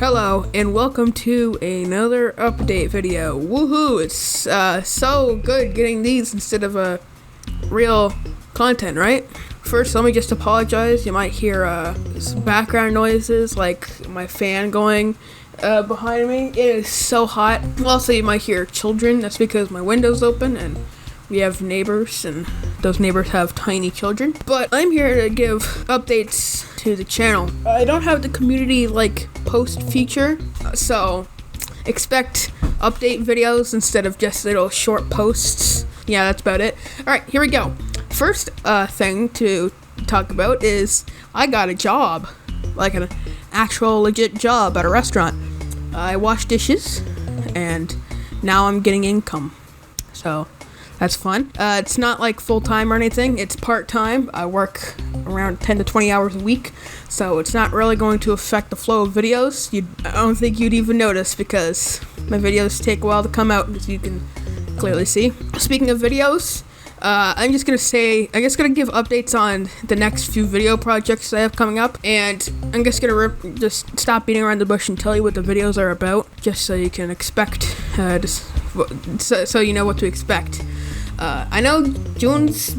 Hello and welcome to another update video. Woohoo! It's so good getting these instead of real content, right? First, let me just apologize. You might hear some background noises like my fan going behind me. It is so hot. Also, you might hear children. That's because my window's open and we have neighbors, and those neighbors have tiny children. But I'm here to give updates to the channel. I don't have the community post feature, so expect update videos instead of just little short posts. Yeah, that's about it. Alright, here we go. First thing to talk about is I got a job, like an actual legit job at a restaurant. I wash dishes and now I'm getting income, so that's fun. It's not like full-time or anything. It's part-time. I work around 10 to 20 hours a week, so it's not really going to affect the flow of videos. I don't think you'd even notice because my videos take a while to come out, as you can clearly see. Speaking of videos, I'm just gonna give updates on the next few video projects I have coming up, and I'm just gonna just stop beating around the bush and tell you what the videos are about, just so you can expect, so you know what to expect. I know June's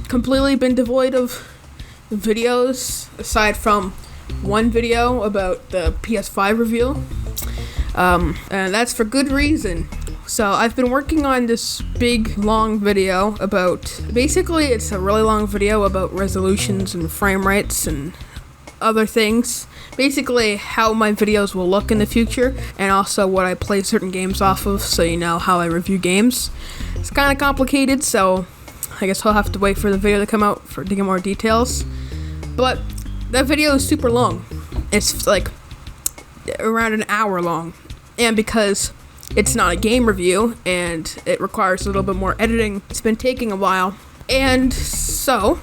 completely been devoid of videos, aside from one video about the PS5 review, and that's for good reason. So I've been working on this big, long video about, basically it's a really long video about resolutions and frame rates and other things. Basically how my videos will look in the future, and also what I play certain games off of, so you know how I review games. It's kind of complicated, so I guess I'll have to wait for the video to come out to get more details. But that video is super long. It's like around an hour long, and because it's not a game review and it requires a little bit more editing, it's been taking a while. And so,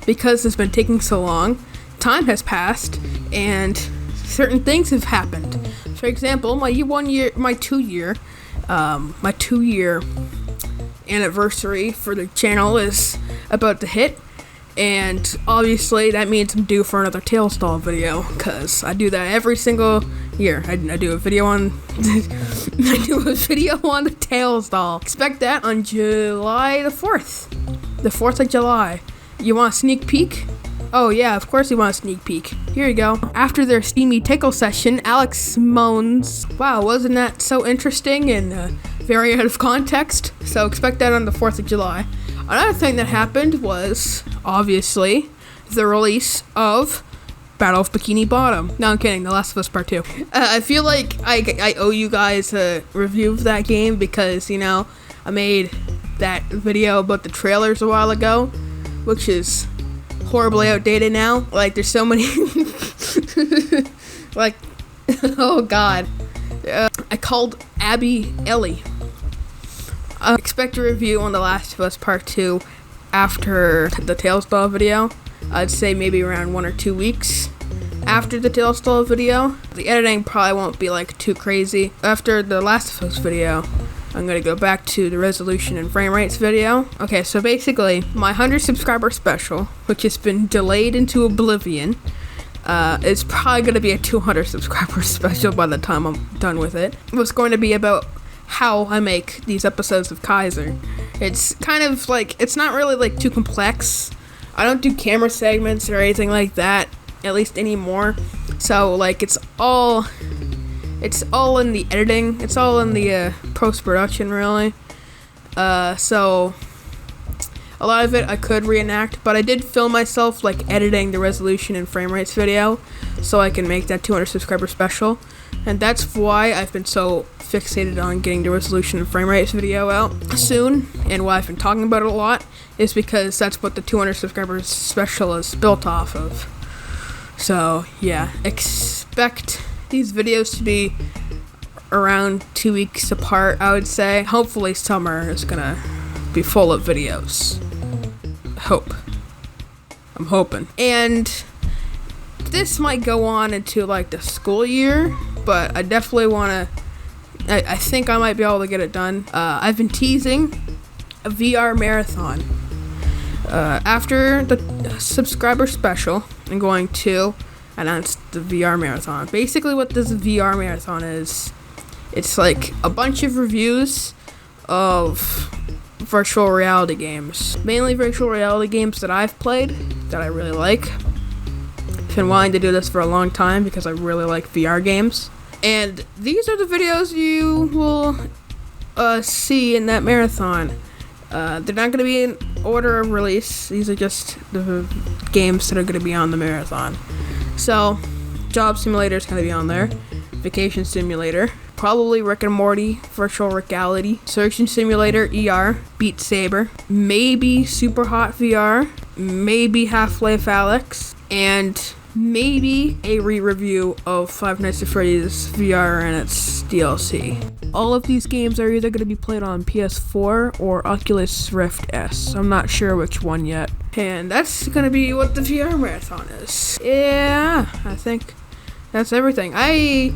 because it's been taking so long, time has passed and certain things have happened. For example, my 2 year anniversary for the channel is about to hit, and obviously that means I'm due for another Tailstall video, because I do that every single year. I do a video on the Tailstall. Expect that on July the 4th. The 4th of July. You want a sneak peek? Oh yeah, of course you want a sneak peek. Here you go. After their steamy tickle session, Alex moans, "Wow, wasn't that so interesting and very out of context?" So expect that on the 4th of July. Another thing that happened was, obviously, the release of Battle of Bikini Bottom. No, I'm kidding. The Last of Us Part 2. I feel like I owe you guys a review of that game because, you know, I made that video about the trailers a while ago, which is horribly outdated now. Like, there's so many oh god. I called Abby Ellie. Expect a review on The Last of Us Part 2 after the Tailstall video. I'd say maybe around 1 or 2 weeks after the Tailstall video. The editing probably won't be too crazy. After the Last of Us video, I'm gonna go back to the resolution and frame rates video. Okay, so basically, my 100 subscriber special, which has been delayed into oblivion, is probably gonna be a 200 subscriber special by the time I'm done with it. It was going to be about how I make these episodes of Kaizir. It's kind of it's not really too complex. I don't do camera segments or anything like that, at least anymore. So it's all in the editing. It's all in the post-production, really. So a lot of it I could reenact, but I did film myself editing the resolution and frame rates video so I can make that 200 subscriber special. And that's why I've been so fixated on getting the resolution and frame rates video out soon, and why I've been talking about it a lot is because that's what the 200 subscribers special is built off of. So yeah, expect these videos to be around 2 weeks apart, I would say. Hopefully summer is gonna be full of videos. I'm hoping. And this might go on into the school year, but I definitely want to, I think I might be able to get it done. I've been teasing a VR marathon. After the subscriber special, I'm going to announced the VR marathon. Basically, what this VR marathon is, it's like a bunch of reviews of virtual reality games. Mainly virtual reality games that I've played, that I really like. I've been wanting to do this for a long time because I really like VR games. And these are the videos you will see in that marathon. They're not going to be in order of release. These are just the games that are going to be on the marathon. So, Job Simulator is going to be on there. Vacation Simulator. Probably Rick and Morty, Virtual Reality, Surgeon Simulator, ER, Beat Saber, maybe Super Hot VR, maybe Half-Life Alyx, and maybe a re-review of Five Nights at Freddy's VR and its DLC. All of these games are either going to be played on PS4 or Oculus Rift S. I'm not sure which one yet. And that's going to be what the VR marathon is. Yeah, I think that's everything. I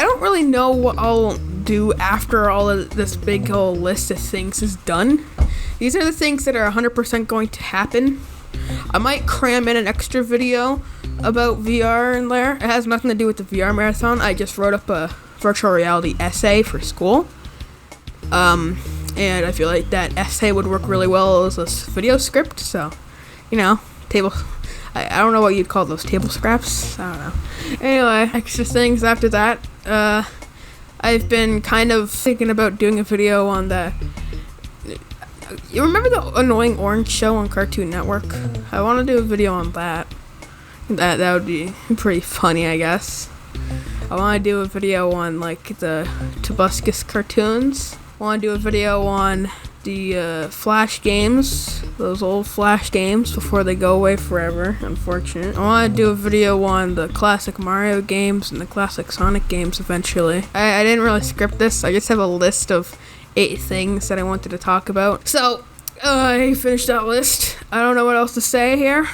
don't really know what I'll do after all of this big whole list of things is done. These are the things that are 100% going to happen. I might cram in an extra video about VR in there. It has nothing to do with the VR marathon. I just wrote up a virtual reality essay for school. And I feel like that essay would work really well as a video script. So, I don't know what you'd call those, table scraps? I don't know. Anyway, extra things after that. I've been kind of thinking about doing a video on the... You remember the Annoying Orange show on Cartoon Network? I want to do a video on that. That would be pretty funny, I guess. I want to do a video on, like, the Tobuscus cartoons. I want to do a video on the Flash games, those old Flash games before they go away forever, unfortunate. I want to do a video on the classic Mario games and the classic Sonic games eventually. I didn't really script this, I just have a list of 8 things that I wanted to talk about. So, I finished that list. I don't know what else to say here.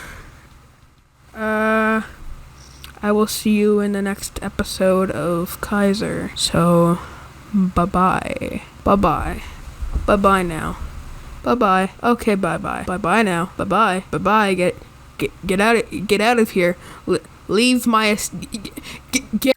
I will see you in the next episode of Kaizir. So, bye-bye. Bye-bye. Bye-bye now. Bye-bye. Okay, bye-bye. Bye-bye now. Bye-bye. Bye-bye. Get out of here. Leave my... Get